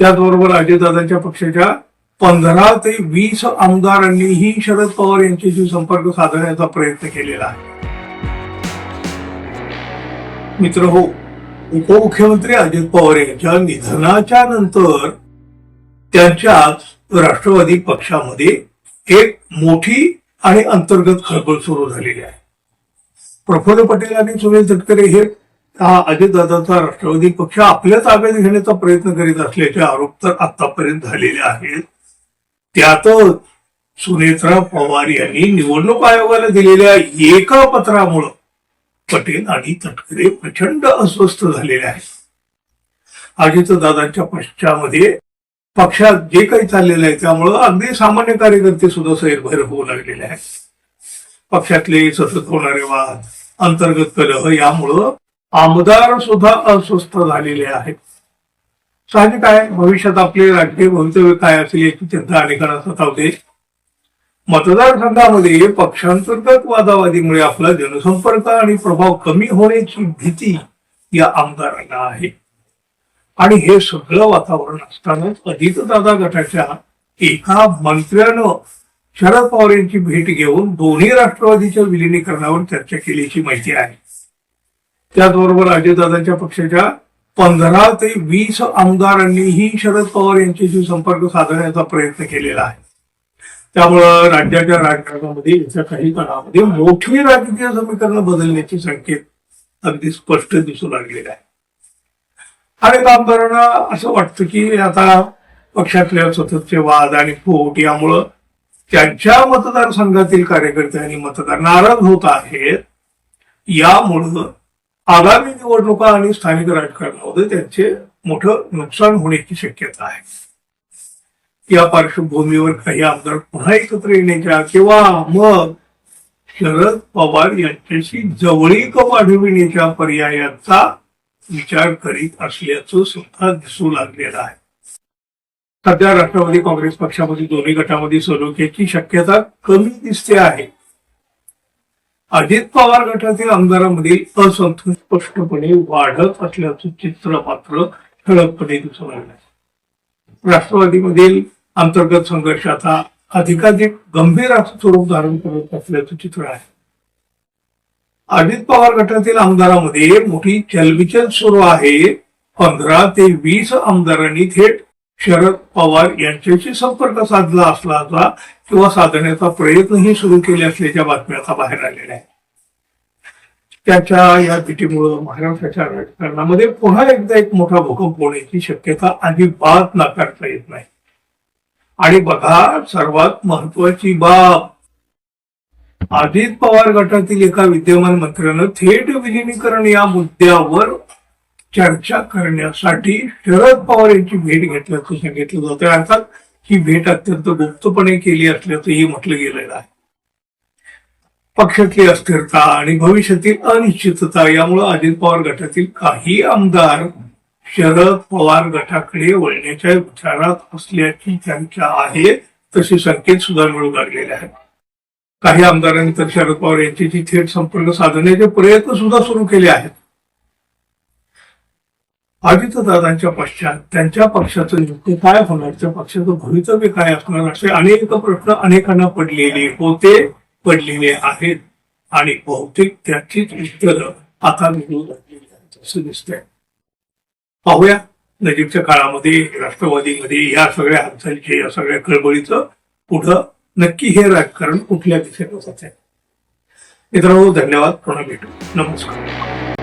त्याचबरोबर अजितदादांच्या पक्षाच्या 15 ते 20 आमदारांनीही शरद पवार यांच्याशी संपर्क साधण्याचा प्रयत्न केलेला आहे. मित्र हो, उपमुख्यमंत्री अजित पवार यांच्या निधनाच्या नंतर त्यांच्याच राष्ट्रवादी पक्षामध्ये एक मोठी आणि अंतर्गत खळबळ सुरू झालेली आहे. प्रफुल्ल पटेल आणि सुनील तटकरे हे हा अजितदादांचा राष्ट्रवादी पक्ष आपल्या ताब्यात घेण्याचा प्रयत्न करीत असल्याचे आरोप तर आतापर्यंत झालेले आहेत. त्यातच सुनेत्रा पवार यांनी निवडणूक आयोगाला दिलेल्या एका पत्रामुळे पटेल आणि तटकरे प्रचंड अस्वस्थ झालेले आहेत. अजितदादांच्या पक्षामध्ये पक्षात जे काही चाललेलं आहे त्यामुळं अगदी सामान्य कार्यकर्ते सुद्धा सैरभैर होऊ लागलेले आहेत. पक्षातले सतत होणारे वाद, अंतर्गत कलह यामुळं आमदार सुद्धा अस्वस्थ झालेले आहेत. साहजिक आहे, भविष्यात आपले राजकीय भवितव्य काय असेल याची चिंता अनेकांना सतावते. मतदारसंघामध्ये पक्षांतर्गत वादावादीमुळे आपला जनसंपर्क आणि प्रभाव कमी होण्याची भीती या आमदारांना आहे. आणि हे सगळं वातावरण असतानाच अजितदादा गटाच्या एका मंत्र्यानं शरद पवार यांची भेट घेऊन दोन्ही राष्ट्रवादीच्या विलिनीकरणावर चर्चा केल्याची माहिती आहे. त्याचबरोबर अजितदादांच्या पक्षाच्या 15 ते 20 आमदारांनीही शरद पवार यांच्याशी संपर्क साधण्याचा प्रयत्न केलेला आहे. त्यामुळं राज्याच्या राजकारणामध्ये येत्या काही काळामध्ये मोठी राजकीय समीकरणं बदलण्याचे संकेत अगदी स्पष्ट दिसू लागलेले आहे. अनेक आमदारांना असं वाटतं की आता पक्षातल्या सततचे वाद आणि फूट यामुळं त्यांच्या मतदारसंघातील कार्यकर्ते आणि मतदार नाराज होत आहेत. यामुळं आगामी निवडणुका आणि स्थानिक राजकारणामध्ये त्यांचे मोठं नुकसान होण्याची शक्यता आहे. या पार्श्वभूमीवर काही आमदार पुन्हा एकत्र येण्याच्या किंवा मग शरद पवार यांच्याशी जवळीक वाढविण्याच्या पर्यायाचा विचार करीत असल्याचं सुद्धा दिसू लागलेलं आहे. सध्या राष्ट्रवादी काँग्रेस पक्षामध्ये दोन्ही गटामध्ये सलोख्याची शक्यता कमी दिसते आहे. अजित पवार गटातील आमदारांमधील असंतोष स्पष्टपणे वाढत असल्याचं चित्र मात्र ठळकपणे दिसून लागलं आहे. राष्ट्रवादीमधील अंतर्गत संघर्ष आता अधिकाधिक गंभीर असं स्वरूप धारण करत असल्याचं चित्र आहे. अजित पवार गटातील आमदारांमध्ये मोठी चलबिचल सुरू आहे. 15 ते 20 आमदारांनी थेट शरद पवार यांच्याशी संपर्क साधला असल्याचा किंवा साधण्याचा प्रयत्नही सुरू केले असल्याच्या बातम्या आता बाहेर आलेल्या आहेत. त्याच्या या भेटीमुळे महाराष्ट्राच्या राजकारणामध्ये पुन्हा एकदा एक मोठा भूकंप होण्याची शक्यता अजिबात नाकारता येत नाही. आणि बघा, सर्वात महत्वाची बाब, अजित पवार गटातील एका विद्यमान मंत्र्यानं थेट विलिनीकरण या मुद्द्यावर चर्चा करण्यासाठी शरद पवार यांची भेट घेतल्याचं सांगितलं जातं. अर्थात ही भेट अत्यंत गुप्तपणे केली असल्याचंही म्हटलं गेलेलं आहे. पक्षातली अस्थिरता आणि भविष्यातील अनिश्चितता यामुळे अजित पवार गटातील काही आमदार शरद पवार गटाकडे वळण्याच्या विचारात असल्याची चर्चा आहे. तसे संकेत सुद्धा मिळू लागलेले आहेत. काही आमदारांनी तर शरद पवार यांच्याशी थेट संपर्क साधण्याचे प्रयत्न सुद्धा सुरू केले आहेत. अजितदादांच्या पश्चात त्यांच्या पक्षाचं नेमकं काय होणार, त्या पक्षाचं भवितव्य काय असणार, असे अनेक प्रश्न अनेकांना पडलेले आहेत. आणि बहुतेक त्याचीच उत्तरं आता मिळू लागलेली आहेत असं दिसतंय. पाहूया नजीकच्या काळामध्ये राष्ट्रवादीमध्ये या सगळ्या हालचालीच्या, या सगळ्या खळबळीचं पुढं नक्की हे राजकारण कुठल्या दिशेनं जात आहे. मित्रांनो, धन्यवाद. पुन्हा भेटू. नमस्कार.